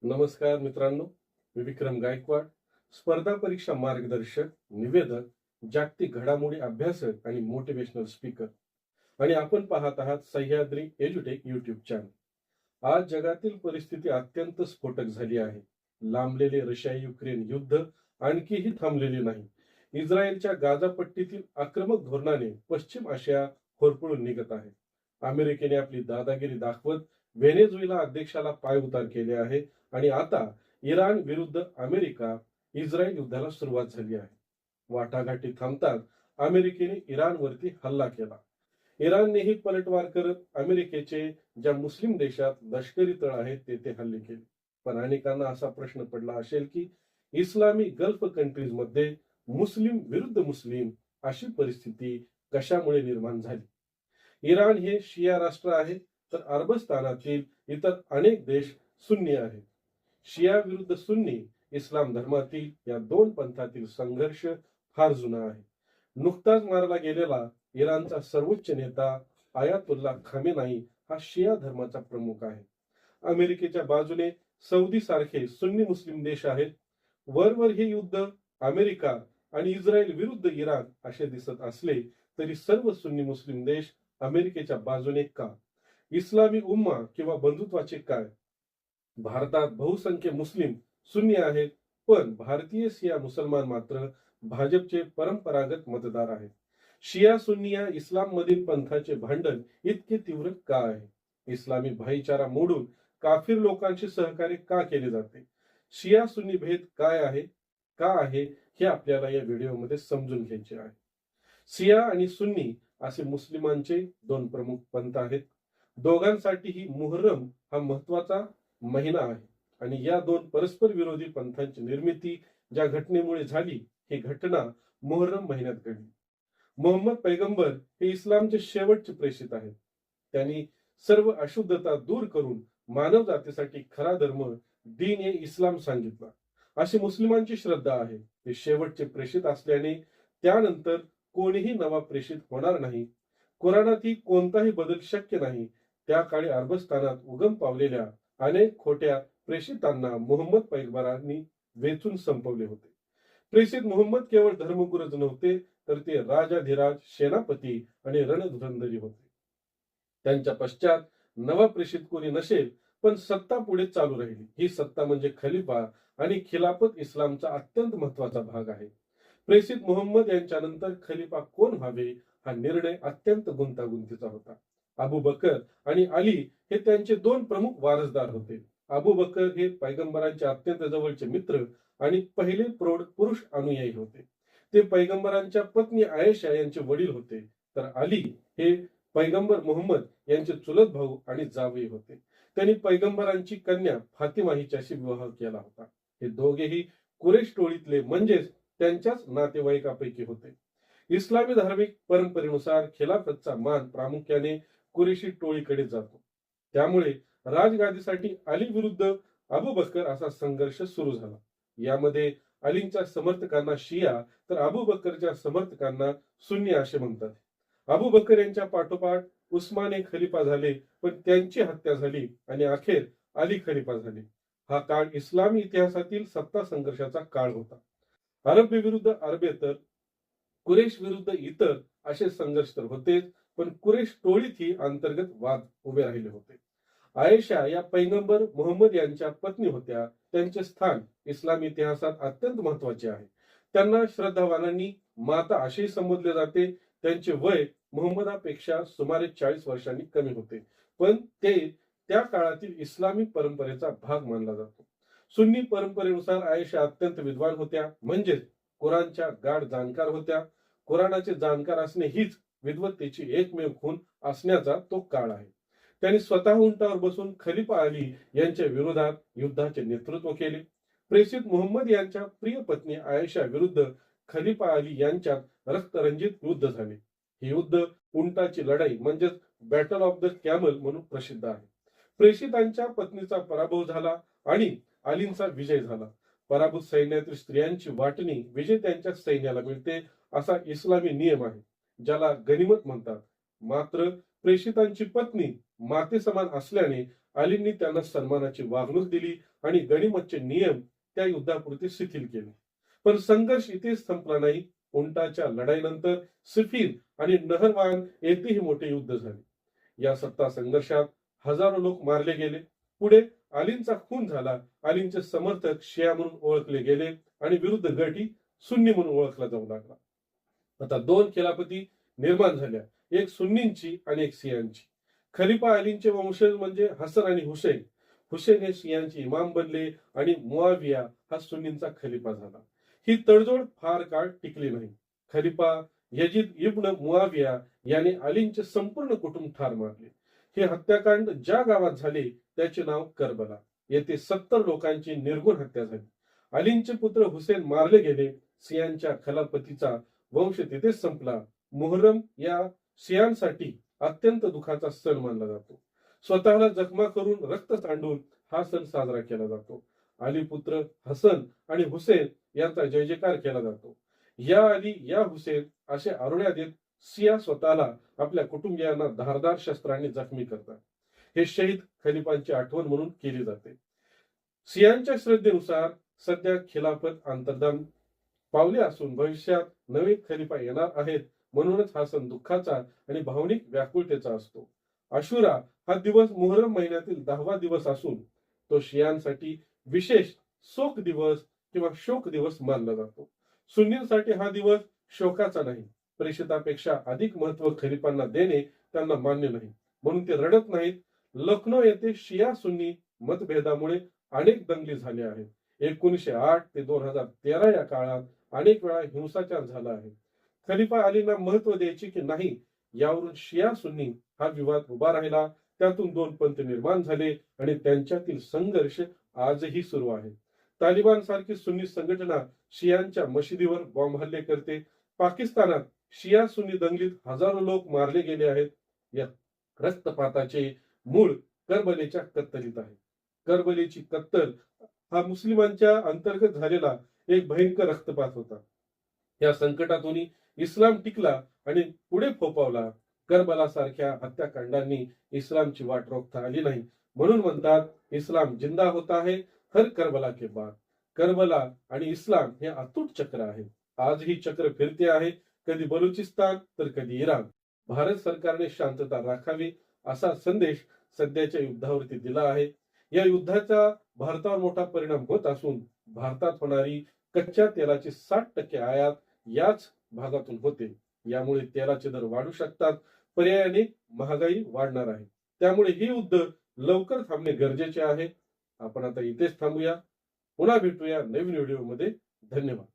नमस्कार मित्रांनो, मी विक्रम गायकवाड, स्पर्धा परीक्षा मार्गदर्शक, निवेदक, जागतिक घडामोडी अभ्यासक आणि मोटिवेशनल स्पीकर. आणि आपण पाहत आहात सह्याद्री एज्युटेक युट्यूब चॅनल. आज जगातील परिस्थिती अत्यंत स्फोटक झाली आहे. लांबलेले रशिया युक्रेन युद्ध आणखीही थांबलेले नाही. इस्रायलच्या गाझा पट्टीतील आक्रमक धोरणाने पश्चिम आशिया होरपळून निघत आहे. अमेरिकेने आपली दादागिरी दाखवत व्हेनेझुएला अध्यक्षाला पायउतार केले आहे आणि आता इराण विरुद्ध अमेरिका इस्रायल युद्धाला सुरुवात झाली आहे. वाटाघाटी थांबतात अमेरिकेने इराणवरती हल्ला केला. इराणनेही पलटवार करत अमेरिकेचे ज्या मुस्लिम देशात लष्करी तळ आहेत तेथे हल्ले केले. पण अनेकांना असा प्रश्न पडला असेल की इस्लामी गल्फ कंट्रीज मध्ये मुस्लिम विरुद्ध मुस्लिम अशी परिस्थिती कशामुळे निर्माण झाली. इराण हे शिया राष्ट्र आहे, तर अरबस्थानातील इतर अनेक देश सुन्नी आहेत. शिया विरुद्ध सुन्नी इस्लाम धर्मातील या दोन पंथातील संघर्ष फार जुना आहे. नुकताच मारला गेलेला इराणचा सर्वोच्च नेता आयातुल्ला खामेनाई हा शिया धर्माचा प्रमुख आहे. अमेरिकेच्या बाजूने सौदी सारखे सुन्नी मुस्लिम देश आहेत. वरवर हे युद्ध अमेरिका आणि इस्रायल विरुद्ध इराण असे दिसत असले तरी सर्व सुन्नी मुस्लिम देश अमेरिकेच्या बाजूने का? इस्लामी उम्मा किंवा बंधुत्वाचे काय? भारतात बहुसंख्य मुस्लिम सुन्नी आहेत, पण भारतीय शिया मुसलमान मात्र भाजपचे परंपरागत मतदार आहेत. शिया सुन्नी या इस्लाम मधील पंथाचे भांडण इतके तीव्र का आहे? इस्लामी भाईचारा मोडून काफिर लोकांशी सहकार्य का केले जाते? शिया सुन्नी भेद काय आहे, का आहे, हे आपल्याला या व्हिडिओमध्ये समजून घ्यायचे आहे. शिया आणि सुन्नी असे मुस्लिमांचे दोन प्रमुख पंथ आहेत. दोघांसाठीही मुहर्रम हा महत्वाचा महिना आहे आणि या दोन परस्पर विरोधी पंथांची निर्मिती ज्या घटनेमुळे झाली, ही घटना मुहर्रम महिन्यात घडली. मोहम्मद पैगंबर हे इस्लामचे शेवटचे प्रेषित आहेत. त्यांनी सर्व अशुद्धता दूर करून मानव जातीसाठी खरा धर्म दीन ए इस्लाम सांगितला, अशी मुस्लिमांची श्रद्धा आहे. ते शेवटचे प्रेषित असल्याने त्यानंतर कोणीही नवा प्रेषित होणार नाही. कुराणातही कोणताही बदल शक्य नाही. त्या काळी अरबस्थानात उगम पावलेल्या अनेक खोट्या प्रेषितांना मोहम्मद पैगंबरांनी वेचून संपवले होते. प्रेषित मोहम्मद केवळ धर्मगुरूच नव्हते, तर ते राजाधिराज, सेनापती आणि रणधुरंधरी होते. त्यांच्या पश्चात नवा प्रेषित कोणी नसेल, पण सत्ता पुढे चालू राहिली. ही सत्ता म्हणजे खलिफा आणि खिलाफत इस्लामचा अत्यंत महत्वाचा भाग आहे. प्रेषित मोहम्मद यांच्यानंतर खलिफा कोण व्हावे हा निर्णय अत्यंत गुंतागुंतीचा होता. अबू बकर आणि अली हे त्यांचे दोन प्रमुख वारसदार होते. अबू बकर हे पैगंबरांचे अत्यंत जवळचे मित्र आणि पहिले प्रौढ पुरुष अनुयायी होते. ते पैगंबरांच्या पत्नी आयशा यांचे वडील होते. तर अली हे पैगंबर मोहम्मद यांचे चुलत भाऊ आणि जावई होते. त्यांनी पैगंबरांची कन्या फातिमा हिच्याशी विवाह केला होता. हे दोघेही कुरेश टोळीतले म्हणजेच त्यांच्याच नातेवाईकापैकी होते. इस्लामी धार्मिक परंपरेनुसार खिलाफतचा मान प्रामुख्याने कुरेशी टोळीकडे जातो. त्यामुळे राजगादीसाठी अली विरुद्ध अबू बकर असा संघर्ष सुरू झाला. यामध्ये अलींच्या समर्थकांना शिया तर अबू बकरच्या समर्थकांना सुन्नी असे म्हणतात. अबू बकर यांच्या पाठोपाठ उस्माने खलिफा झाले, पण त्यांची हत्या झाली आणि अखेर अली खलिफा झाले. हा काळ इस्लामी इतिहासातील सत्ता संघर्षाचा काळ होता. अरब विरुद्ध अरबेतर, कुरेश विरुद्ध इतर असे संघर्ष तर होतेच, पण कुरेश टोळीतही अंतर्गत वाद उभे राहिले होते. आयशा या पैगंबर मोहम्मद यांच्या पत्नी होत्या. त्यांचे स्थान इस्लामी इतिहासात अत्यंत महत्वाचे आहे. त्यांना श्रद्धावानांनी माता असेही संबोधले जाते. त्यांचे वय मोहम्मदापेक्षा सुमारे 40 वर्षांनी कमी होते, पण ते त्या काळातील इस्लामी परंपरेचा भाग मानला जातो. सुन्नी परंपरेनुसार आयशा अत्यंत विद्वान होत्या, म्हणजेच कुराणच्या गाढ जाणकार होत्या. कुराणाचे जाणकार असणे हीच विद्वत्तेची एकमेव खूण असण्याचा तो काळ आहे. त्यांनी स्वतः उंटावर बसून खलिफा अली यांच्या विरोधात युद्धाचे नेतृत्व केले. प्रेषित मोहम्मद यांच्या प्रिय पत्नी आयशा विरुद्ध खलिफा अली यांच्यात रक्तरंजित युद्ध झाले. हे युद्ध उंटाची लढाई म्हणजेच बॅटल ऑफ द कॅमल म्हणून प्रसिद्ध आहे. प्रेषितांच्या पत्नीचा पराभव झाला आणि अलींचा विजय झाला. पराभूत सैन्यातील स्त्रियांची वाटणी विजेत्यांच्या सैन्याला मिळते, असा इस्लामी नियम आहे, ज्याला गनिमत म्हणतात. मात्र प्रेषितांची पत्नी माते समान असल्याने अलींनी त्यांना सन्मानाची वागणूक दिली आणि गनिमतचे नियम त्या युद्धापुरते शिथिल केले. पण संघर्ष इथेच संपला नाही. उंटाच्या लढाईनंतर सिफीर आणि नहरवान येथेही मोठे युद्ध झाले. या सत्ता संघर्षात हजारो लोक मारले गेले. पुढे अलींचा खून झाला. अलींचे समर्थक शिया म्हणून ओळखले गेले आणि विरुद्ध गटी सुन्नी म्हणून ओळखला जाऊ लागला. आता दोन खिलाफती निर्माण झाल्या, एक सुन्नींची आणि एक शियांची. खलिफा अलींचे वंशज म्हणजे हसन आणि हुसेन. हुसेन हे शियांचे इमाम बनले आणि मुआविया हा सुन्नींचा खलिफा झाला. ही तडजोड फार काळ टिकली नाही. खलिफा यजीद इब्न मुआविया याने अलींचे संपूर्ण कुटुंब ठार मारले. हे हत्याकांड ज्या गावात झाले त्याचे नाव करबला. येथे 70 लोकांची निर्गुण हत्या झाली. अलींचे पुत्र हुसेन मारले गेले. शियांच्या खिलाफतीचा वंश तिथेच संपला. मुहर्रम या शियांसाठी अत्यंत दुःखाचा सण मानला जातो. स्वतःला जखमा करून रक्त सांडून हा सण साजरा केला जातो. अली पुत्र हसन आणि हुसेन यांचा जय जयकार केला जातो. या अली या हुसेन असे आरोळ्या देत शिया स्वतःला आपल्या कुटुंबियांना धारदार शस्त्रांनी जखमी करतात. हे शहीद खलिफांची आठवण म्हणून केली जाते. शियांच्या श्रद्धेनुसार सध्या खिलाफत अंतर्धान पावले असून भविष्यात नवे खलिफा येणार आहेत. म्हणूनच हा सण दुःखाचा आणि भावनिक व्याकुळतेचा असतो. आशुरा हा दिवस मुहर्रम महिन्यातील 10वा दिवस असून तो शियांसाठी विशेष शोक दिवस किंवा शोक दिवस मानला जातो. सुन्नींसाठी हा दिवस शोकाचा नाही, प्रेषितापेक्षा अधिक महत्व खलिफांना देणे त्यांना मान्य नाही, म्हणून ते रडत नाहीत. लखनौ येथे शिया सुन्नी मतभेदामुळे अनेक दंगली झाले आहेत. 1908 ते 2013 या काळात अनेक वेळा हिंसाचार झाला आहे. खलिफा अलींना महत्व द्यायचे की नाही यावरून शिया सुन्नी हा विवाद उभा राहिला. त्यातून दोन पंथ निर्माण झाले आणि त्यांच्यातील संघर्ष आजही सुरू आहे. तालिबान सारखी सुन्नी संघटना शियांच्या मशिदीवर बॉम्ब हल्ले करते. पाकिस्तानात शिया सुन्नी दंगलीत हजारो लोक मारले गेले आहेत. या रक्तपाताचे मूळ करबलेच्या कत्तलीत आहे. करबलेची कत्तल हा मुस्लिमांच्या अंतर्गत झालेला एक भयंकर रक्तपात होता. या संकटातून इस्लाम टिकला आणि पुढे फोपावला. करबला सारख्या हत्याकांडांनी इस्लामची वाट रोखता आली नाही. म्हणून म्हणतात इस्लाम जिंदा होता है हर करबला के बाद. करबला आणि इस्लाम हे अतूट चक्र आहे. आज ही चक्र फिरते आहे, कधी बलुचिस्तान तर कधी इराण. भारत सरकारने शांतता राखावी असा संदेश सध्याच्या युद्धावरती दिला आहे. या युद्धाचा भारतावर मोठा परिणाम होत असून भारतात होणारी कच्च्या तेलाची 60% आयात याच भागातून होते. यामुळे तेलाचे दर वाढू शकतात. पर्यायाने महागाई वाढणार आहे. त्यामुळे हे युद्ध लवकर थांबणे गरजेचे आहे. आपण आता इथेच थांबूया. पुन्हा भेटूया नवीन व्हिडिओमध्ये. धन्यवाद.